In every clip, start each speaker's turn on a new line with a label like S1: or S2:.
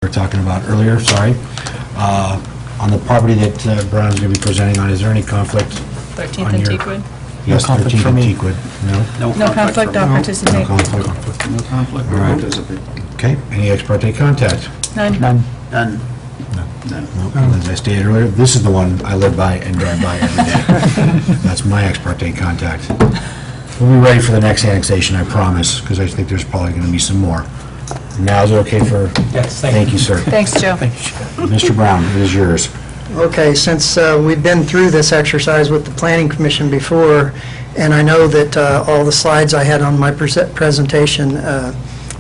S1: we were talking about earlier, sorry. On the property that Brown's going to be presenting on, is there any conflict?
S2: 13th and Teakwood?
S1: Yes,
S3: No conflict
S1: 13th
S3: for
S1: and
S3: me.
S1: Teakwood. No?
S2: No conflict, I'll
S1: No
S2: participate.
S1: conflict.
S4: No conflict,
S1: All
S4: we'll
S1: right.
S4: participate.
S1: Okay, any ex parte contact?
S2: None.
S3: None.
S4: None. None.
S1: No. As I stated earlier, this is the one I live by and drive by every day. That's my ex parte contact. We'll be ready for the next annexation, I promise, because I think there's probably going to be some more. Now is it okay for?
S3: Yes,
S1: Thank you, sir.
S2: Thanks, Joe.
S1: Mr. Brown, it is yours.
S5: Okay, since we've been through this exercise with the Planning Commission before, and I know that all the slides I had on my presentation,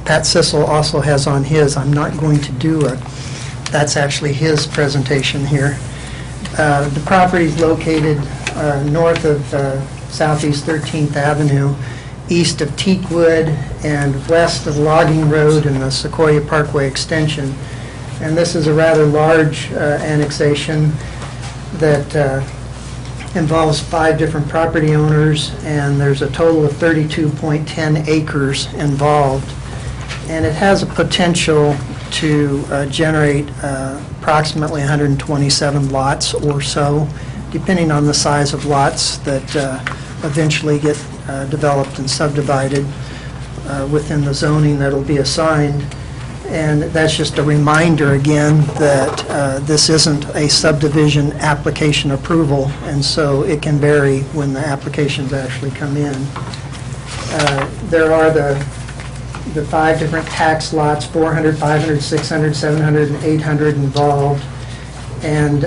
S5: Pat Sissel also has on his. I'm not going to do it. That's actually his presentation here. The property is located north of Southeast 13th Avenue, east of Teakwood, and west of Logging Road and the Sequoia Parkway extension. And this is a rather large annexation that involves 5 different property owners, and there's a total of 32.10 acres involved. And it has a potential to generate approximately 127 lots or so, depending on the size of lots that eventually get developed and subdivided within the zoning that'll be assigned. And that's just a reminder again that this isn't a subdivision application approval, and so it can vary when the applications actually come in. There are the 5 different tax lots, 400, 500, 600, 700, and 800 involved. And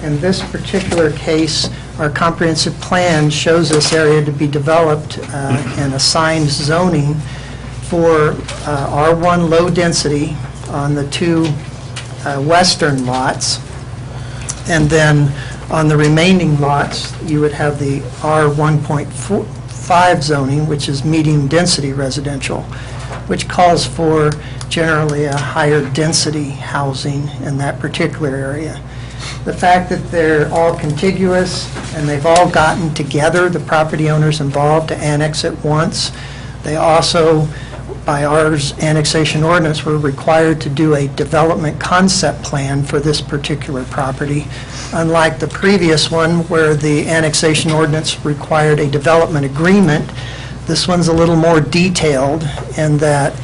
S5: in this particular case, our comprehensive plan shows this area to be developed and assigned zoning for R1 low density on the 2 western lots. And then on the remaining lots, you would have the R1.5 zoning, which is medium density residential, which calls for generally a higher density housing in that particular area. The fact that they're all contiguous and they've all gotten together, the property owners involved, to annex at once. They also, by our annexation ordinance, were required to do a development concept plan for this particular property. Unlike the previous one where the annexation ordinance required a development agreement, this one's a little more detailed in that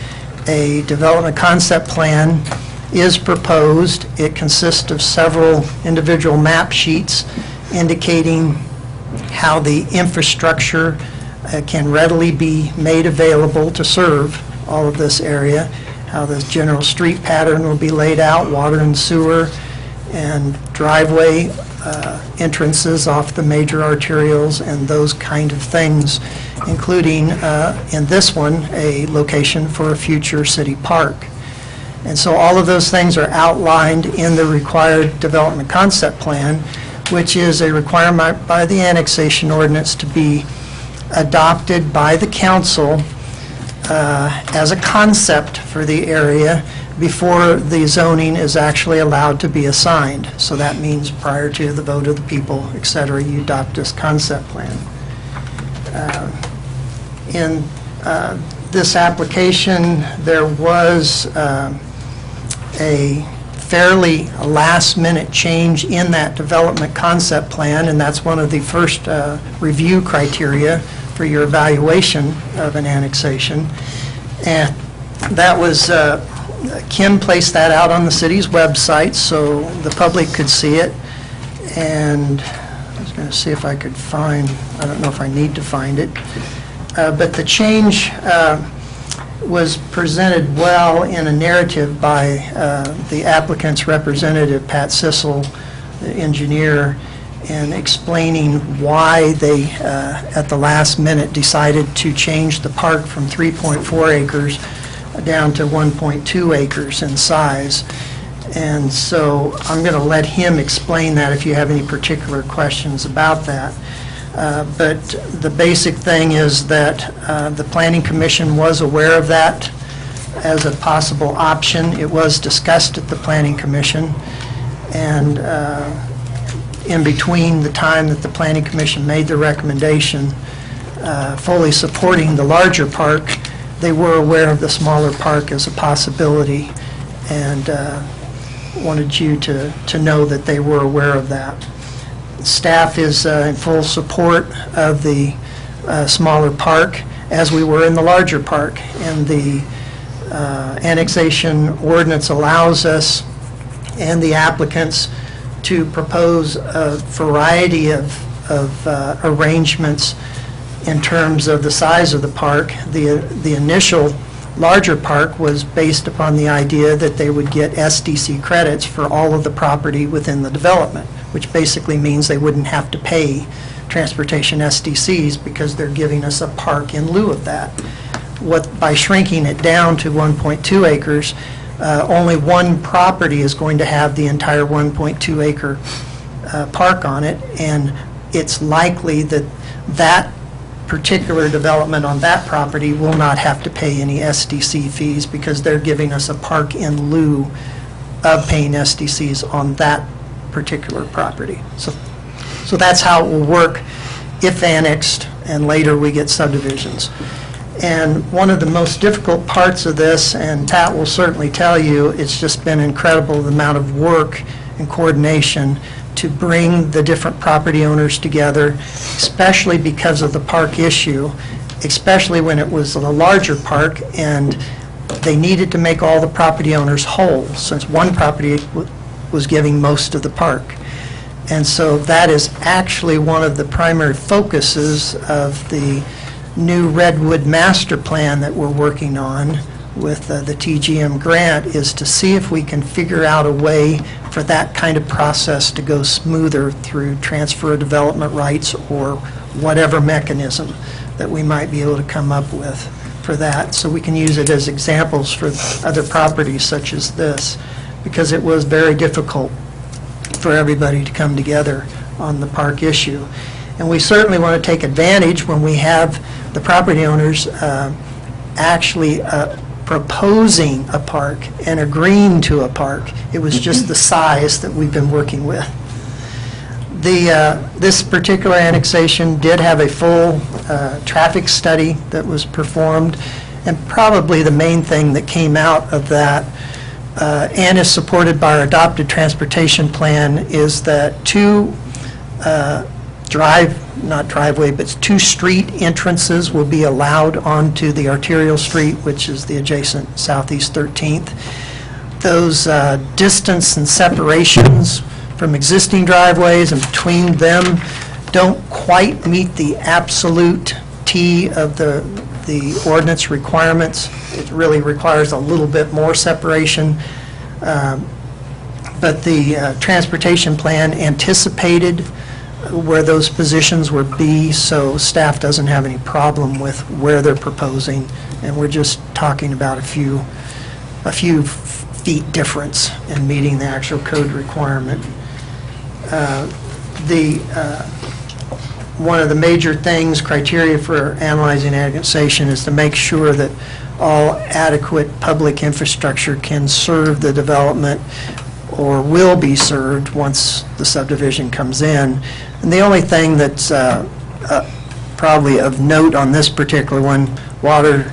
S5: a development concept plan is proposed. It consists of several individual map sheets indicating how the infrastructure can readily be made available to serve all of this area, how the general street pattern will be laid out, water and sewer, and driveway entrances off the major arterials and those kind of things, including, in this one, a location for a future city park. And so all of those things are outlined in the required development concept plan, which is a requirement by the annexation ordinance to be adopted by the council as a concept for the area before the zoning is actually allowed to be assigned. So that means prior to the vote of the people, et cetera, you adopt this concept plan. In this application, there was a fairly last-minute change in that development concept plan, and that's one of the first review criteria for your evaluation of an annexation. And that was, Kim placed that out on the city's website so the public could see it. And I was going to see if I could find, I don't know if I need to find it, but the change was presented well in a narrative by the applicant's representative, Pat Sissel, the engineer, and explaining why they, at the last minute, decided to change the park from 3.4 acres down to 1.2 acres in size. And so I'm going to let him explain that if you have any particular questions about that. But the basic thing is that the Planning Commission was aware of that as a possible option. It was discussed at the Planning Commission, and in between the time that the Planning Commission made the recommendation fully supporting the larger park, they were aware of the smaller park as a possibility. and wanted you to know that they were aware of that. Staff is in full support of the smaller park, as we were in the larger park. And the annexation ordinance allows us and the applicants to propose a variety of arrangements in terms of the size of the park. The initial larger park was based upon the idea that they would get SDC credits for all of the property within the development, which basically means they wouldn't have to pay transportation SDCs because they're giving us a park in lieu of that. By shrinking it down to 1.2 acres, only one property is going to have the entire 1.2 acre park on it, and it's likely that that particular development on that property will not have to pay any SDC fees because they're giving us a park in lieu of paying SDCs on that particular property. So that's how it will work if annexed and later we get subdivisions. And one of the most difficult parts of this, and Pat will certainly tell you, it's just been incredible the amount of work and coordination to bring the different property owners together, especially because of the park issue, especially when it was a larger park and they needed to make all the property owners whole, since one property was giving most of the park. And so that is actually one of the primary focuses of the new Redwood Master Plan that we're working on with the TGM grant, is to see if we can figure out a way for that kind of process to go smoother through transfer of development rights or whatever mechanism that we might be able to come up with for that, so we can use it as examples for other properties such as this, because it was very difficult for everybody to come together on the park issue. And we certainly want to take advantage when we have the property owners actually proposing a park and agreeing to a park. It was just the size that we've been working with. This particular annexation did have a full traffic study that was performed, and probably the main thing that came out of that and is supported by our adopted transportation plan is that two two street entrances will be allowed onto the arterial street, which is the adjacent Southeast 13th. Those distance and separations from existing driveways and between them don't quite meet the absolute T of the ordinance requirements. It really requires a little bit more separation. But the transportation plan anticipated where those positions would be, so staff doesn't have any problem with where they're proposing, and we're just talking about a few feet difference in meeting the actual code requirement. One of the major things, criteria for analyzing annexation, is to make sure that all adequate public infrastructure can serve the development or will be served once the subdivision comes in. And the only thing that's probably of note on this particular one, water,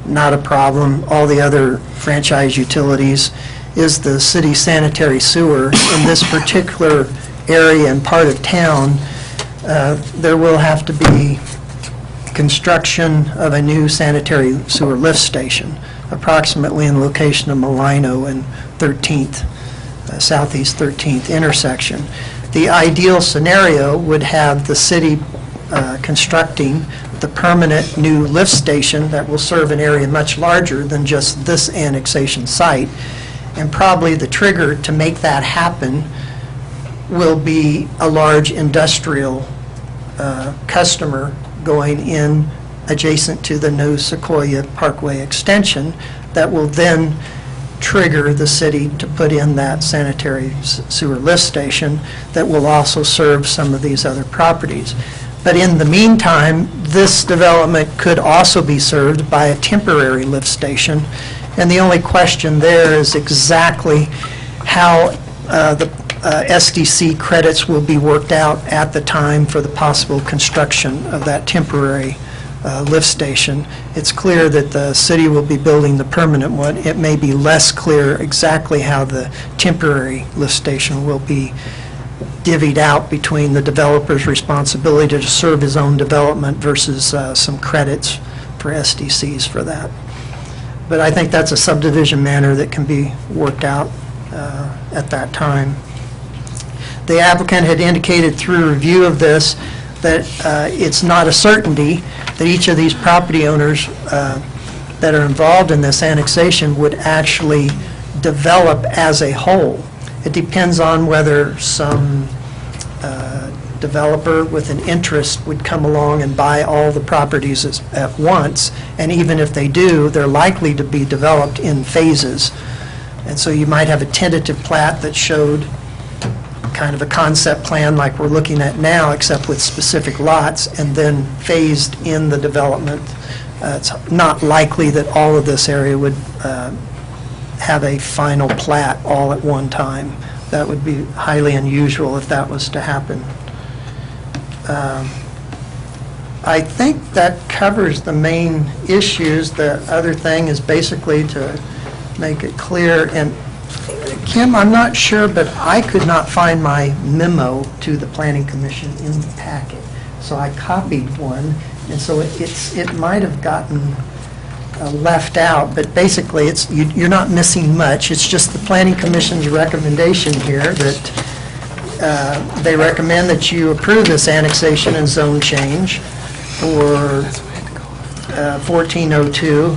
S5: not a problem. All the other franchise utilities, is the city sanitary sewer. In this particular area and part of town, there will have to be construction of a new sanitary sewer lift station, approximately in the location of Malino and 13th, Southeast 13th intersection. The ideal scenario would have the city constructing the permanent new lift station that will serve an area much larger than just this annexation site. And probably the trigger to make that happen will be a large industrial customer going in adjacent to the new Sequoia Parkway extension that will then trigger the city to put in that sanitary sewer lift station that will also serve some of these other properties. But in the meantime, this development could also be served by a temporary lift station, and the only question there is exactly how the SDC credits will be worked out at the time for the possible construction of that temporary lift station. it's clear that the city will be building the permanent one. It may be less clear exactly how the temporary lift station will be divvied out between the developer's responsibility to serve his own development versus some credits for SDCs for that. But I think that's a subdivision matter that can be worked out at that time. The applicant had indicated through review of this that it's not a certainty that each of these property owners that are involved in this annexation would actually develop as a whole. It depends on whether some developer with an interest would come along and buy all the properties at once, and even if they do, they're likely to be developed in phases. And so you might have a tentative plat that showed kind of a concept plan like we're looking at now, except with specific lots, and then phased in the development. It's not likely that all of this area would have a final plat all at one time. That would be highly unusual if that was to happen. I think that covers the main issues. The other thing is basically to make it clear, and Kim, I'm not sure, but I could not find my memo to the Planning Commission in the packet. So I copied one, and so it might have gotten left out, but basically you're not missing much. It's just the Planning Commission's recommendation here that they recommend that you approve this annexation and zone change for 1402,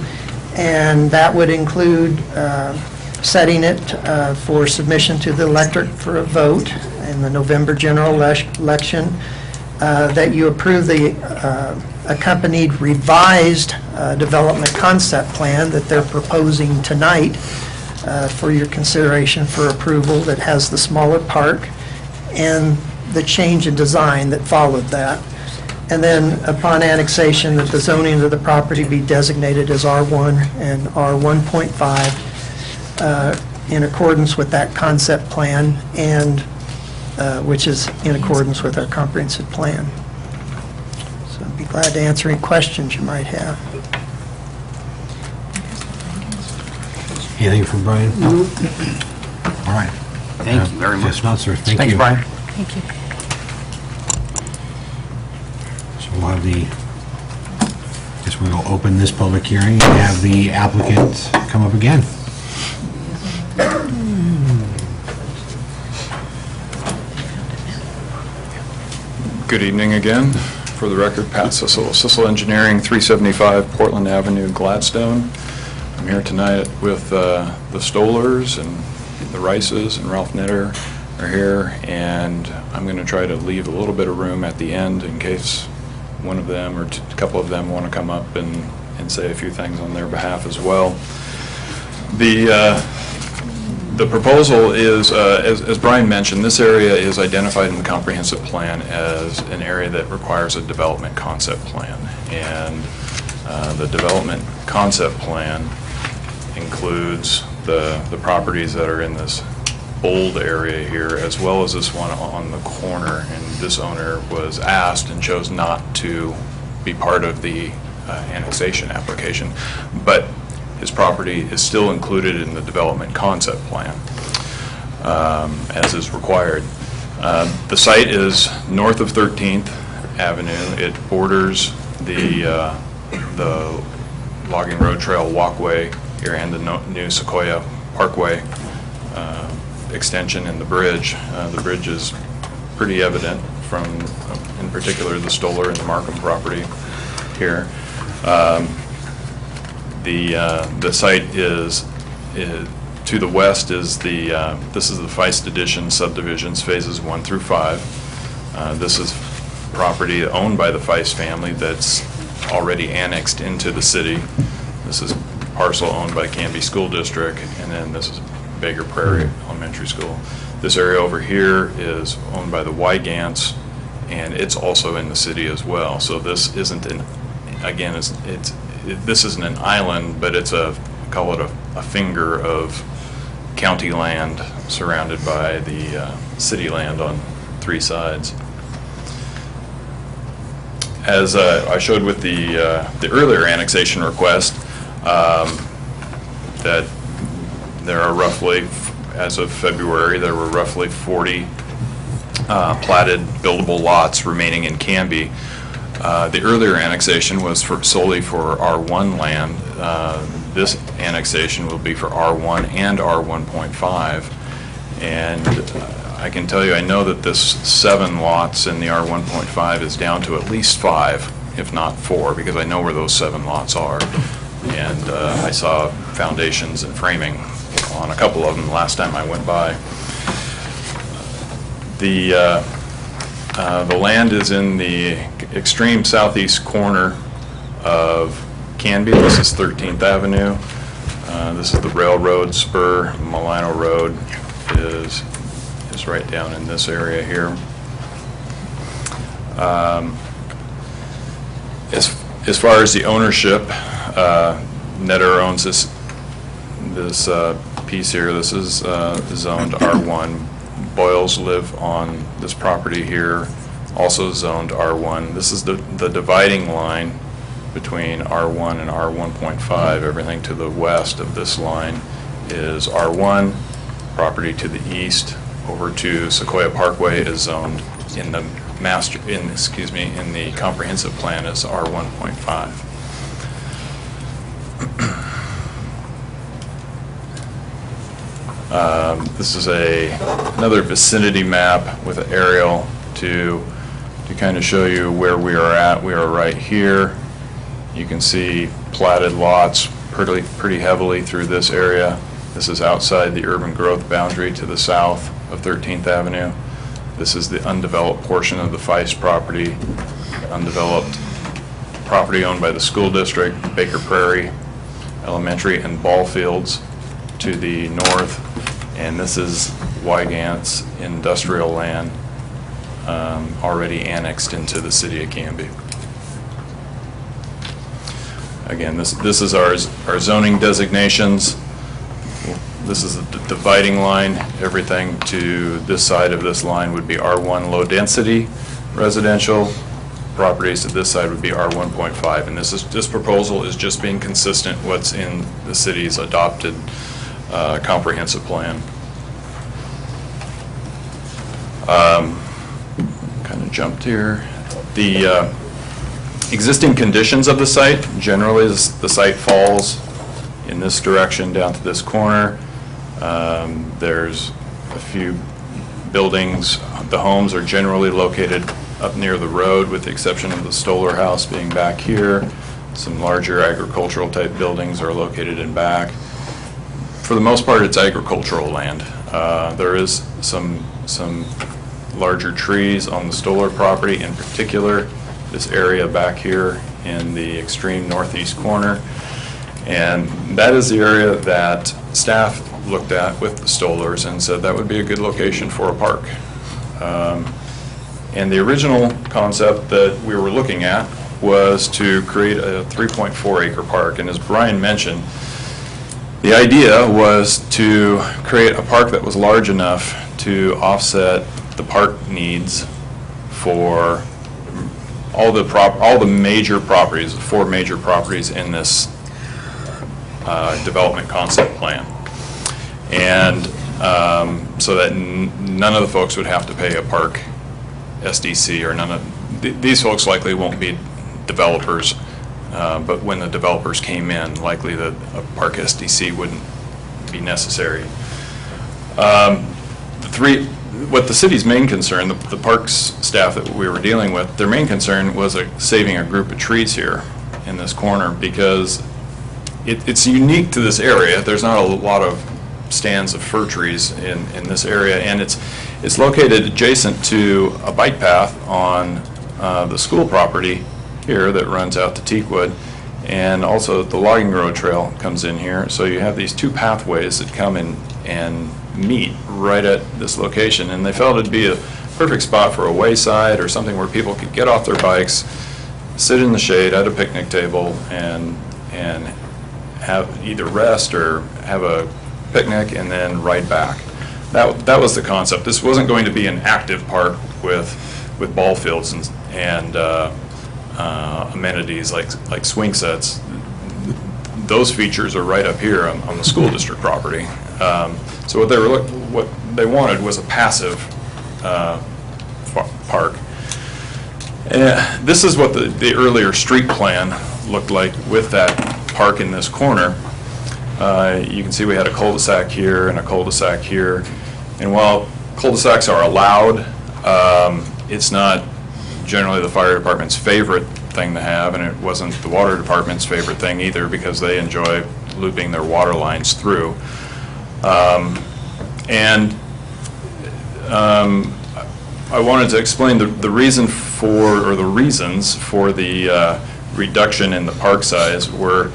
S5: and that would include setting it for submission to the electorate for a vote in the November general election, that you approve the accompanied revised development concept plan that they're proposing tonight for your consideration for approval, that has the smaller park and the change in design that followed that. And then upon annexation, that the zoning of the property be designated as R1 and R1.5 in accordance with that concept plan, and which is in accordance with our comprehensive plan. So I'd be glad to answer any questions you might have.
S1: Anything from Brian? No. All right.
S4: Thank you very much.
S1: Yes, not, sir. Thank you.
S4: Thanks, Brian.
S2: Thank you.
S1: So we'll have the, I guess we'll open this public hearing and have the applicant come up again.
S3: Good evening again. For the record, Pat Sissel, Sissel Engineering, 375 Portland Avenue, Gladstone. I'm here tonight with the Stolers and the Rices, and Ralph Knitter are here, and I'm going to try to leave a little bit of room at the end in case one of them or a couple of them want to come up and say a few things on their behalf as well. The proposal is, as Brian mentioned, this area is identified in the comprehensive plan as an area that requires a development concept plan. And the development concept plan includes the properties that are in this bold area here, as well as this one on the corner. And this owner was asked and chose not to be part of the annexation application. But his property is still included in the development concept plan, as is required. The site is north of 13th Avenue. It borders the Logging Road Trail walkway here and the new Sequoia Parkway extension and the bridge. The bridge is pretty evident from, in particular, the Stoller and the Markham property here. The site is to the west is this is the Feist Addition subdivisions, phases 1 through 5. This is property owned by the Feist family that's already annexed into the city. This is parcel owned by Canby School District, and then this is Baker Prairie Elementary School. This area over here is owned by the Wygants, and it's also in the city as well. So this isn't an, again, this isn't an island, but it's call it a finger of county land surrounded by the city land on 3 sides. As I showed with the earlier annexation request, that there are roughly, as of February, there were roughly 40 platted buildable lots remaining in Canby. The earlier annexation was solely for R1 land. This annexation will be for R1 and R1.5. And I can tell you, I know that this 7 lots in the R1.5 is down to at least 5, if not 4, because I know where those 7 lots are. And I saw foundations and framing on a couple of them last time I went by. The land is in the extreme southeast corner of Canby. This is 13th Avenue. This is the railroad spur. Milano Road is right down in this area here. As far as the ownership, Netter owns this piece here. This is zoned R1. Boyles live on this property here, also zoned R1. This is the dividing line between R1 and R1.5. Everything to the west of this line is R1. Property to the east over to Sequoia Parkway is zoned in the in the comprehensive plan as R1.5. This is another vicinity map with an aerial to kind of show you where we are at. We are right here. You can see platted lots pretty heavily through this area. This is outside the urban growth boundary to the south of 13th Avenue. This is the undeveloped portion of the Feist property, undeveloped property owned by the school district, Baker Prairie Elementary and ball fields to the north. And this is Wygant's industrial land, already annexed into the city of Canby. Again, this is our zoning designations. This is the dividing line. Everything to this side of this line would be R1 low density residential. Properties to this side would be R1.5. And this proposal is just being consistent what's in the city's adopted comprehensive plan. Kind of jumped here. The existing conditions of the site, generally the site falls in this direction down to this corner. There's a few buildings. The homes are generally located up near the road, with the exception of the Stoller House being back here. Some larger agricultural type buildings are located in back. For the most part, it's agricultural land. There is some larger trees on the Stoller property, in particular this area back here in the extreme northeast corner. And that is the area that staff looked at with the Stollers and said that would be a good location for a park. And the original concept that we were looking at was to create a 3.4 acre park. And as Brian mentioned, the idea was to create a park that was large enough to offset the park needs for all the major properties, 4 major properties in this development concept plan. And so that none of the folks would have to pay a park SDC, or none of these folks likely won't be developers, but when the developers came in, likely that a park SDC wouldn't be necessary. What the city's main concern, the parks staff that we were dealing with, their main concern was saving a group of trees here in this corner, because it's unique to this area. There's not a lot of stands of fir trees in this area, and it's located adjacent to a bike path on the school property here that runs out to Teakwood, and also the logging road trail comes in here. So you have these 2 pathways that come in and meet right at this location, and they felt it'd be a perfect spot for a wayside or something where people could get off their bikes, sit in the shade at a picnic table, and have either rest or have a picnic and then ride back. That was the concept. This wasn't going to be an active park with ball fields and amenities like swing sets. Those features are right up here on the school district property. So what they wanted was a passive park. And this is what the earlier street plan looked like with that park in this corner. You can see we had a cul-de-sac here and a cul-de-sac here. And while cul-de-sacs are allowed, it's not generally the fire department's favorite thing to have, and it wasn't the water department's favorite thing either, because they enjoy looping their water lines through. I wanted to explain the reason for, or the reasons for the reduction in the park size were,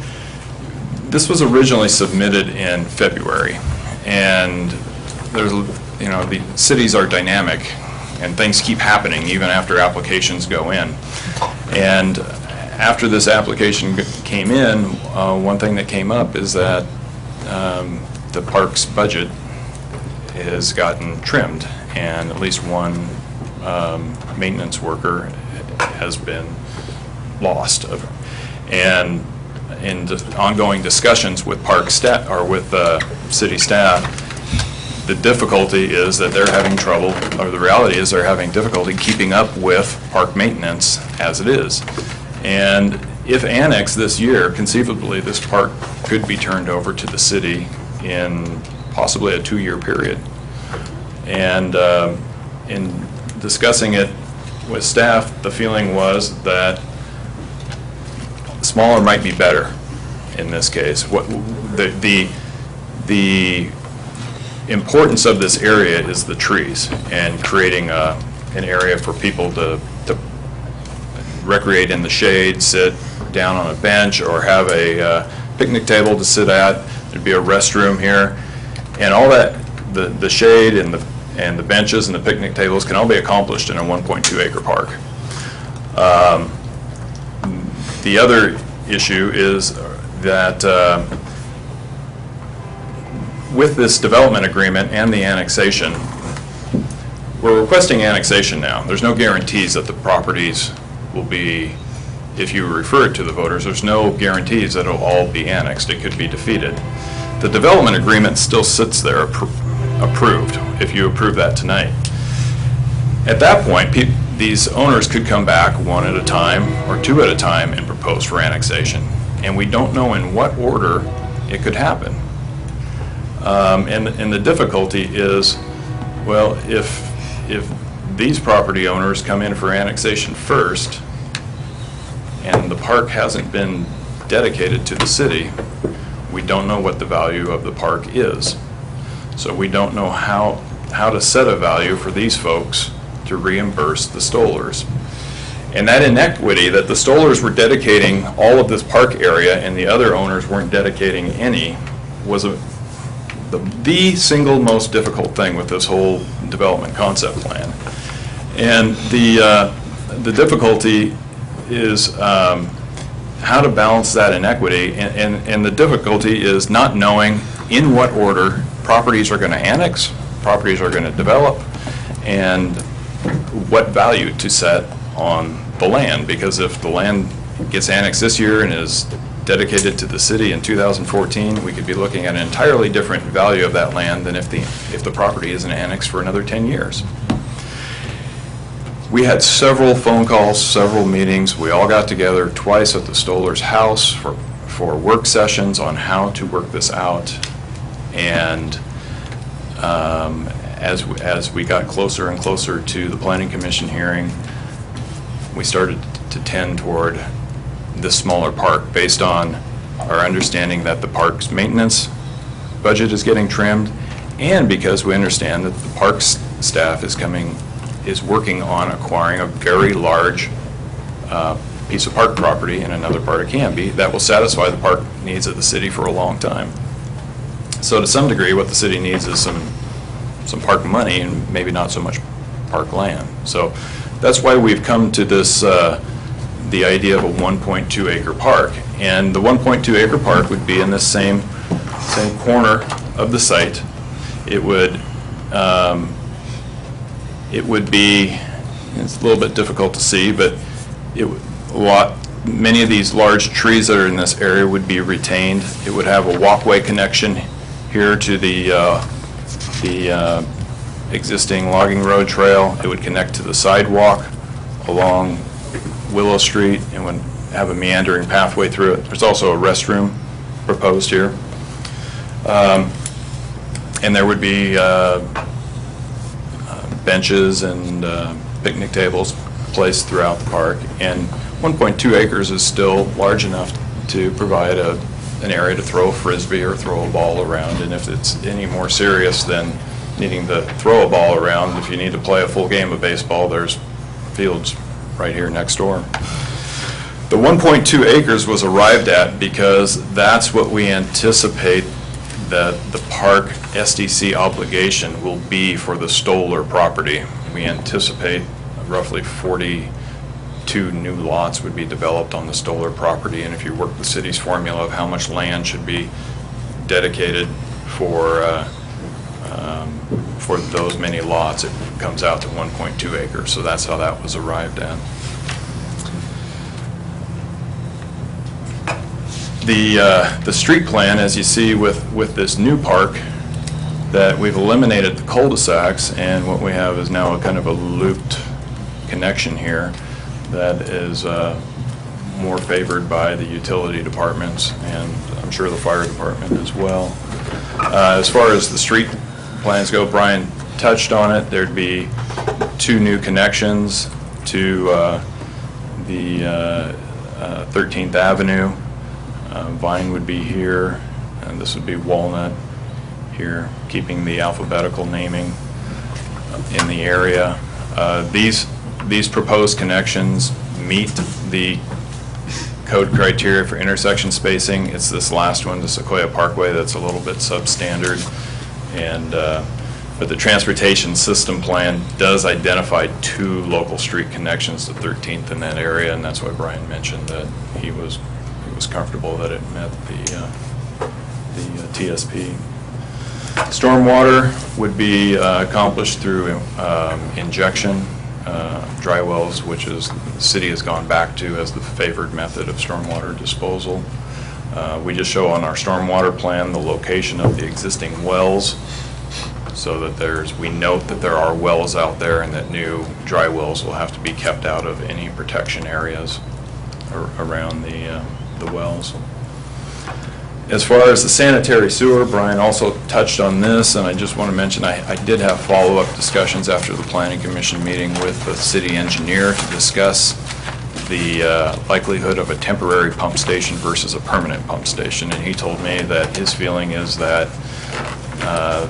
S3: this was originally submitted in February, and there's, you know, the cities are dynamic and things keep happening even after applications go in. And after this application came in, one thing that came up is that the park's budget has gotten trimmed, and at least one maintenance worker has been lost. And in ongoing discussions with park staff, or with city staff, the difficulty is that they're having trouble, or the reality is they're having difficulty keeping up with park maintenance as it is. And if annexed this year, conceivably this park could be turned over to the city in possibly a 2-year period. And in discussing it with staff, the feeling was that smaller might be better in this case. What the importance of this area is the trees, and creating an area for people to recreate in the shade, sit down on a bench, or have a picnic table to sit at. There'd be a restroom here, and all that, the shade and the benches and the picnic tables can all be accomplished in a 1.2 acre park. The other issue is that with this development agreement and the annexation, we're requesting annexation now. There's no guarantees that the properties will be, if you refer it to the voters, there's no guarantees that it'll all be annexed. It could be defeated. The development agreement still sits there approved, if you approve that tonight. At that point, these owners could come back one at a time or two at a time and propose for annexation. And we don't know in what order it could happen. And the difficulty is, well, if these property owners come in for annexation first, and the park hasn't been dedicated to the city, we don't know what the value of the park is. So we don't know how to set a value for these folks to reimburse the Stollers. And that inequity that the Stollers were dedicating all of this park area and the other owners weren't dedicating any was the single most difficult thing with this whole development concept plan. And the difficulty is how to balance that inequity, and the difficulty is not knowing in what order properties are going to annex, properties are going to develop, and what value to set on the land. Because if the land gets annexed this year and is dedicated to the city in 2014, we could be looking at an entirely different value of that land than if the property isn't annexed for another 10 years. We had several phone calls, several meetings. We all got together twice at the Stollers' house for work sessions on how to work this out. And as we got closer and closer to the Planning Commission hearing, we started to tend toward this smaller park based on our understanding that the park's maintenance budget is getting trimmed, and because we understand that the park's staff is working on acquiring a very large piece of park property in another part of Canby that will satisfy the park needs of the city for a long time. So to some degree, what the city needs is some park money and maybe not so much park land. So that's why we've come to this, the idea of a 1.2 acre park. And the 1.2 acre park would be in this same corner of the site. It would be, it's a little bit difficult to see, but Many of these large trees that are in this area would be retained. It would have a walkway connection here to the existing logging road trail. It would connect to the sidewalk along Willow Street and would have a meandering pathway through it. There's also a restroom proposed here. And there would be benches and picnic tables placed throughout the park. And 1.2 acres is still large enough to provide an area to throw a frisbee or throw a ball around. And if it's any more serious than needing to throw a ball around, if you need to play a full game of baseball, there's fields right here next door. The 1.2 acres was arrived at because that's what we anticipate that the park SDC obligation will be for the Stoller property. We anticipate roughly 42 new lots would be developed on the Stoller property, and if you work the city's formula of how much land should be dedicated for those many lots, it comes out to 1.2 acres. So that's how that was arrived at. The street plan, as you see with this new park, that we've eliminated the cul-de-sacs, and what we have is now a kind of a looped connection here that is more favored by the utility departments, and I'm sure the fire department as well. As far as the street plans go, Brian touched on it. There'd be 2 new connections to the 13th Avenue. Vine would be here, and this would be Walnut here, keeping the alphabetical naming in the area. These proposed connections meet the code criteria for intersection spacing. It's this last one, the Sequoia Parkway, that's a little bit substandard. And but the transportation system plan does identify 2 local street connections to 13th in that area, and that's why Brian mentioned that he was comfortable that it met the TSP. Stormwater would be accomplished through injection, dry wells, which is the city has gone back to as the favored method of stormwater disposal. We just show on our stormwater plan the location of the existing wells, so that we note that there are wells out there and that new dry wells will have to be kept out of any protection areas around the wells. As far as the sanitary sewer, Brian also touched on this, and I just want to mention I did have follow-up discussions after the Planning Commission meeting with the city engineer to discuss the likelihood of a temporary pump station versus a permanent pump station, and he told me that his feeling is that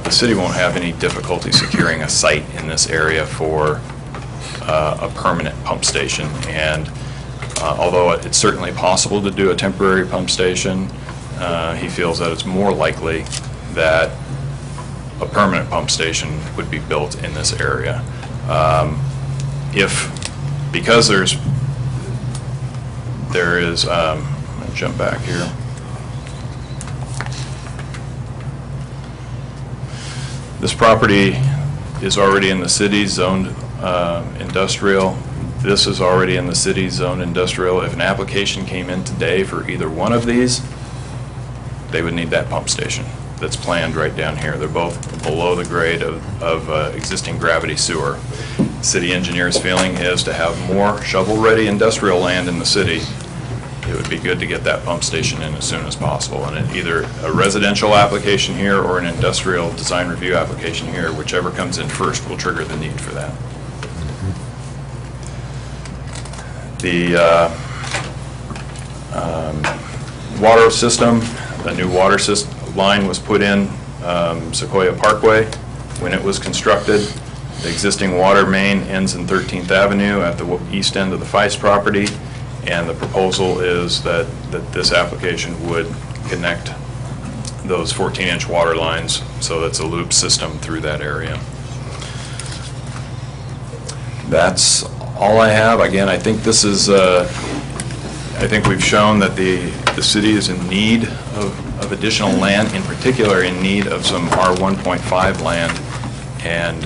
S3: the city won't have any difficulty securing a site in this area for a permanent pump station. And although it's certainly possible to do a temporary pump station, he feels that it's more likely that a permanent pump station would be built in this area. Because there is, I'm going to jump back here. This property is already in the city zoned industrial. This is already in the city zoned industrial. If an application came in today for either one of these, they would need that pump station that's planned right down here. They're both below the grade of existing gravity sewer. City engineer's feeling is to have more shovel-ready industrial land in the city. It would be good to get that pump station in as soon as possible. And either a residential application here or an industrial design review application here, whichever comes in first will trigger the need for that. The water system, a new water system line was put in Sequoia Parkway when it was constructed. The existing water main ends in 13th Avenue at the east end of the Feist property, and the proposal is that this application would connect those 14-inch water lines, so that's a loop system through that area. That's all I have. Again, I think this is, I think we've shown that the city is in need of additional land, in particular in need of some R1.5 land, and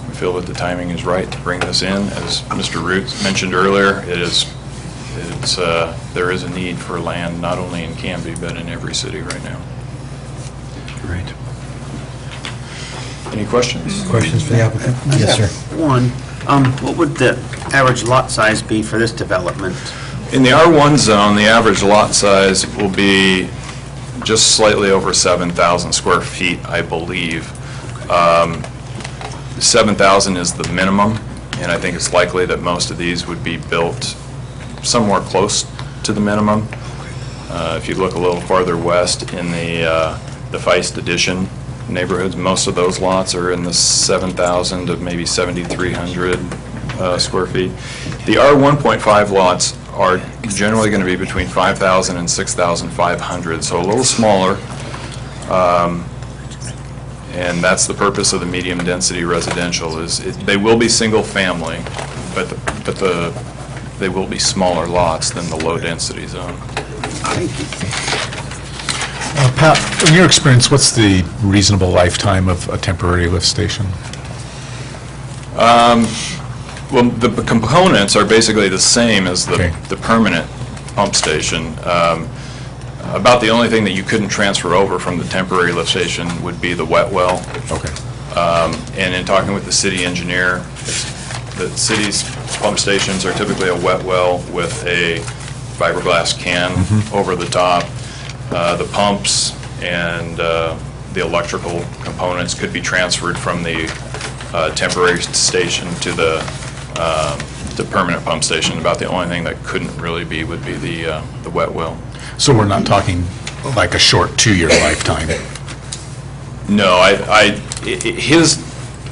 S3: we feel that the timing is right to bring this in. As Mr. Root mentioned earlier, there is a need for land not only in Canby, but in every city right now.
S1: Great.
S3: Any questions?
S1: Questions for the applicant? Yes, sir.
S4: One, what would the average lot size be for this development?
S3: In the R1 zone, the average lot size will be just slightly over 7,000 square feet, I believe. 7,000 is the minimum, and I think it's likely that most of these would be built somewhere close to the minimum. If you look a little farther west in the Feist Edition neighborhoods, most of those lots are in the 7,000 to maybe 7,300 square feet. The R1.5 lots are generally going to be between 5,000 and 6,500, so a little smaller. And that's the purpose of the medium-density residential. They will be single-family, but they will be smaller lots than the low-density zone.
S2: Pat, in your experience, what's the reasonable lifetime of a temporary lift station?
S3: Well, the components are basically the same as
S2: Okay.
S3: the permanent pump station. About the only thing that you couldn't transfer over from the temporary lift station would be the wet well.
S2: Okay.
S3: And in talking with the city engineer, the city's pump stations are typically a wet well with a fiberglass can over the top. The pumps and the electrical components could be transferred from the temporary station to the permanent pump station. About the only thing that couldn't really be would be the wet well.
S2: So we're not talking like a short 2-year lifetime?
S3: No, his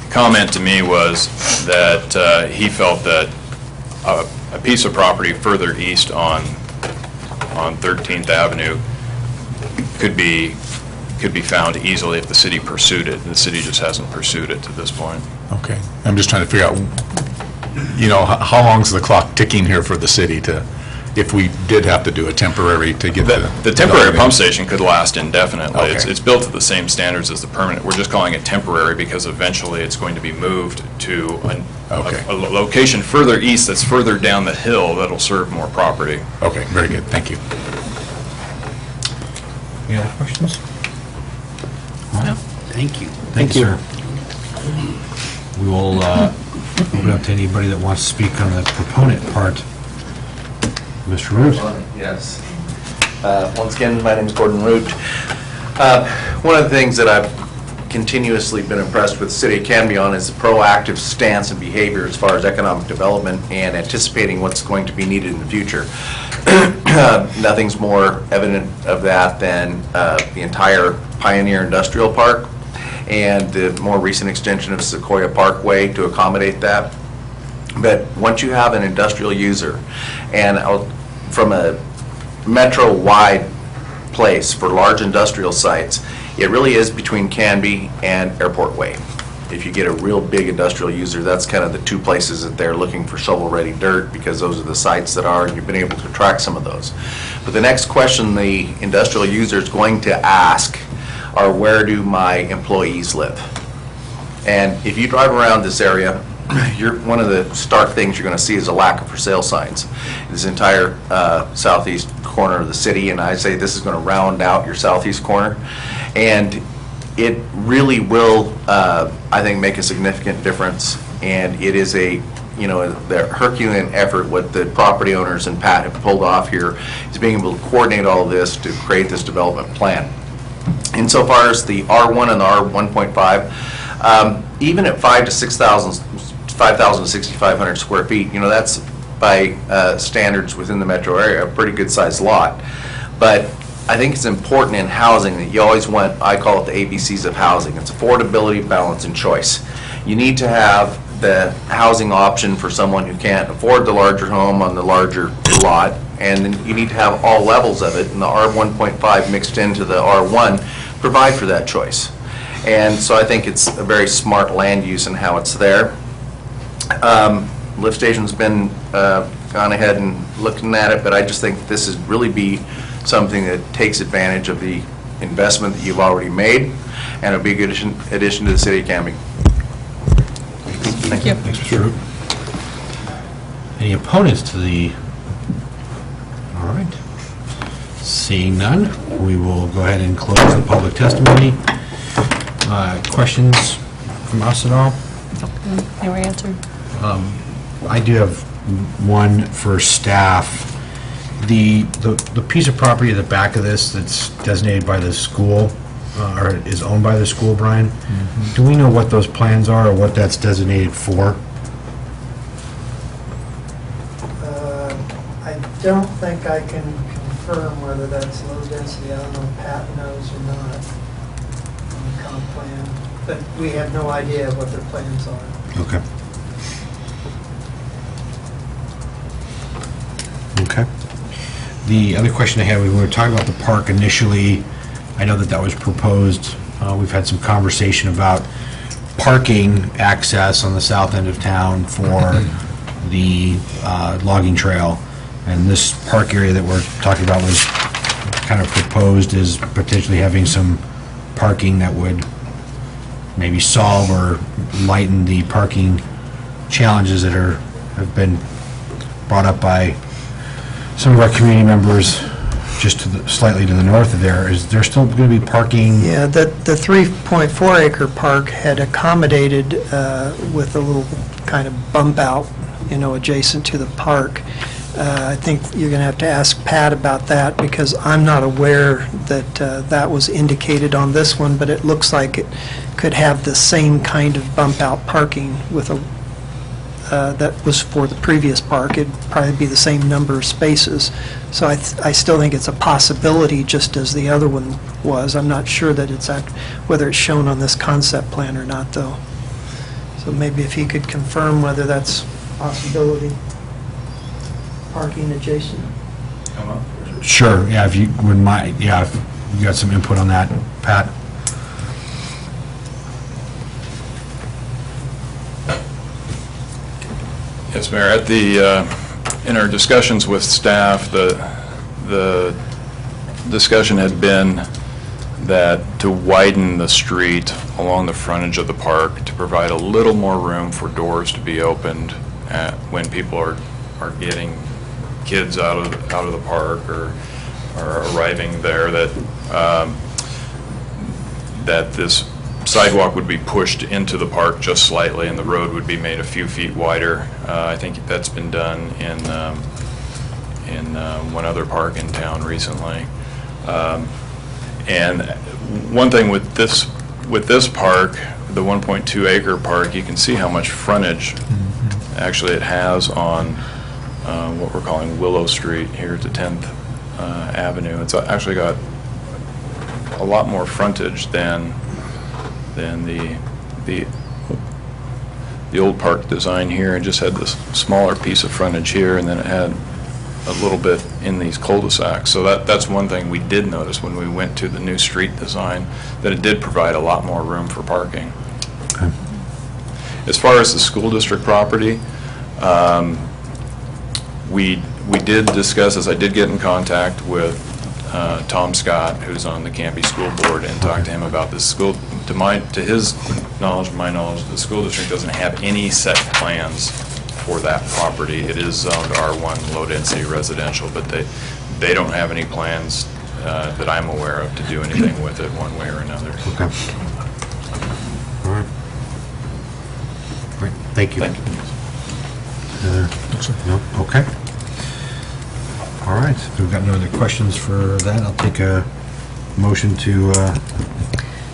S3: comment to me was that he felt that a piece of property further east on 13th Avenue could be found easily if the city pursued it. The city just hasn't pursued it to this point.
S2: Okay. I'm just trying to figure out, how long's the clock ticking here for the city to, if we did have to do a temporary to get
S3: The temporary pump station could last indefinitely.
S2: Okay.
S3: It's built to the same standards as the permanent. We're just calling it temporary because eventually it's going to be moved to
S2: Okay.
S3: a location further east that's further down the hill that'll serve more property.
S2: Okay, very good. Thank you.
S1: Any other questions?
S4: Thank you.
S1: Thank you, sir. We will open up to anybody that wants to speak on the proponent part. Mr. Root?
S6: Yes. Once again, my name is Gordon Root. One of the things that I've continuously been impressed with the City of Canby on is the proactive stance and behavior as far as economic development and anticipating what's going to be needed in the future. Nothing's more evident of that than the entire Pioneer Industrial Park and the more recent extension of Sequoia Parkway to accommodate that. But once you have an industrial user, and from a metro-wide place for large industrial sites, it really is between Canby and Airport Way. If you get a real big industrial user, that's kind of the two places that they're looking for shovel-ready dirt, because those are the sites that are, and you've been able to track some of those. But the next question the industrial user is going to ask are, where do my employees live? And if you drive around this area, one of the stark things you're going to see is a lack of for sale signs. This entire southeast corner of the city, and I say this is going to round out your southeast corner, and it really will, I think, make a significant difference. And it is the Herculean effort what the property owners and Pat have pulled off here is being able to coordinate all of this to create this development plan. Insofar as the R1 and the R1.5, even at 5,000 to 6,500 square feet, that's by standards within the metro area, a pretty good sized lot. But I think it's important in housing that you always want, I call it the ABCs of housing. It's affordability, balance, and choice. You need to have the housing option for someone who can't afford the larger home on the larger lot, and then you need to have all levels of it, and the R1.5 mixed into the R1 provide for that choice. And so I think it's a very smart land use in how it's there. Lift station's been gone ahead and looking at it, but I just think this is really be something that takes advantage of the investment that you've already made, and it'll be a good addition to the city of Canby. Thank you.
S1: Thanks, Mr. Root. Any opponents to the, all right. Seeing none, we will go ahead and close the public testimony. Questions from us at all?
S7: They were answered.
S1: I do have one for staff. The piece of property at the back of this that's designated by the school, or is owned by the school, Brian, do we know what those plans are or what that's designated for?
S5: I don't think I can confirm whether that's low density. I don't know if Pat knows or not on the comp plan, but we have no idea what their plans are.
S1: Okay. Okay. The other question I had, we were talking about the park initially. I know that that was proposed. We've had some conversation about parking access on the south end of town for the logging trail. And this park area that we're talking about was kind of proposed as potentially having some parking that would maybe solve or lighten the parking challenges that have been brought up by some of our community members just slightly to the north of there. Is there still going to be parking?
S5: Yeah, the 3.4 acre park had accommodated with a little kind of bump out, adjacent to the park. I think you're going to have to ask Pat about that because I'm not aware that that was indicated on this one, but it looks like it could have the same kind of bump out parking with that was for the previous park. It'd probably be the same number of spaces. So I still think it's a possibility, just as the other one was. I'm not sure that whether it's shown on this concept plan or not, though. So maybe if he could confirm whether that's a possibility, parking adjacent.
S1: Sure, yeah, if you wouldn't mind, yeah, if you got some input on that, Pat?
S3: Yes, Mayor. In our discussions with staff, the discussion had been that to widen the street along the frontage of the park to provide a little more room for doors to be opened when people are getting kids out of the park or arriving there, that this sidewalk would be pushed into the park just slightly and the road would be made a few feet wider. I think that's been done in one other park in town recently. And one thing with this park, the 1.2 acre park, you can see how much frontage actually it has on what we're calling Willow Street here at the 10th Avenue. It's actually got a lot more frontage than the old park design here, and just had this smaller piece of frontage here, and then it had a little bit in these cul-de-sacs. So that's one thing we did notice when we went to the new street design, that it did provide a lot more room for parking.
S1: Okay.
S3: As far as the school district property, we did discuss, as I did get in contact with Tom Scott, who's on the Canby School Board, and talked to him about this school. To his knowledge, my knowledge, the school district doesn't have any set plans for that property. It is zoned R1 low-density residential, but they don't have any plans that I'm aware of to do anything with it one way or another.
S1: Okay. All right. Great, thank you.
S3: Thank you.
S1: No? Okay. All right, if we've got no other questions for that, I'll take a motion to,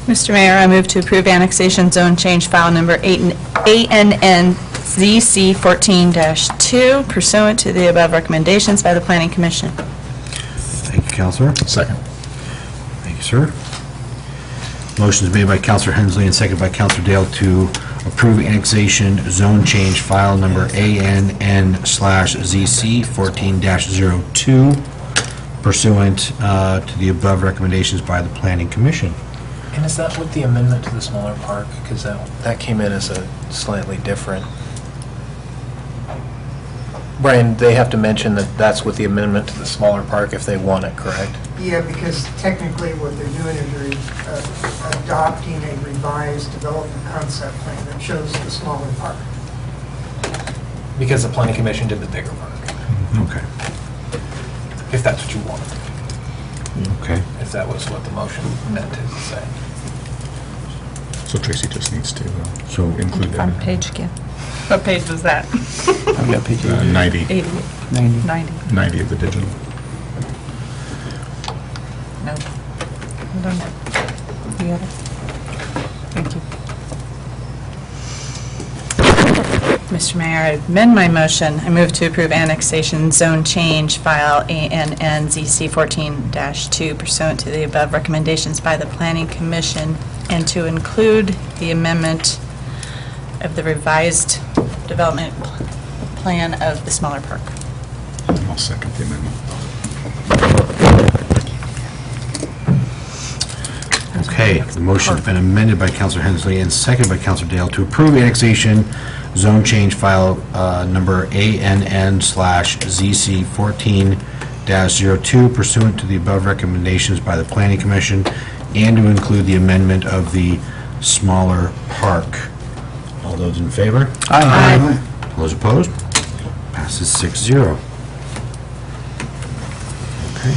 S7: Mr. Mayor, I move to approve annexation zone change file number ANNZC 14-2 pursuant to the above recommendations by the Planning Commission.
S1: thank you, Counselor.
S2: Second.
S1: Thank you, sir. Motion is made by Counselor Hensley and seconded by Counselor Dale to approve annexation zone change file number ANN/ZC 14-02 pursuant to the above recommendations by the Planning Commission.
S8: And is that with the amendment to the smaller park? Because that came in as a slightly different. Brian, they have to mention that that's with the amendment to the smaller park if they want it, correct?
S5: Yeah, because technically what they're doing is they're adopting a revised development concept plan that shows the smaller park.
S8: because the planning commission did the bigger park,
S1: Okay.
S8: if that's what you wanted,
S1: Okay.
S8: if that was what the motion meant to say.
S2: So Tracy just needs to
S1: So
S2: include that.
S7: Front page again. What page was that?
S9: I've got page
S2: 90,
S7: 80,
S9: 90.
S7: 90.
S2: 90 of the digital.
S7: No. Hold on. You got it? Thank you. Mr. Mayor, I amend my motion. I move to approve annexation zone change file ANNZC 14-2 pursuant to the above recommendations by the Planning Commission and to include the amendment of the revised development plan of the smaller park.
S2: I'll second the amendment.
S1: Okay, the motion's been amended by Counselor Hensley and seconded by Counselor Dale to approve annexation zone change file number ANN/ZC 14-02 pursuant to the above recommendations by the Planning Commission and to include the amendment of the smaller park. All those in favor?
S7: Aye.
S1: All those opposed? Passes 6-0. Okay.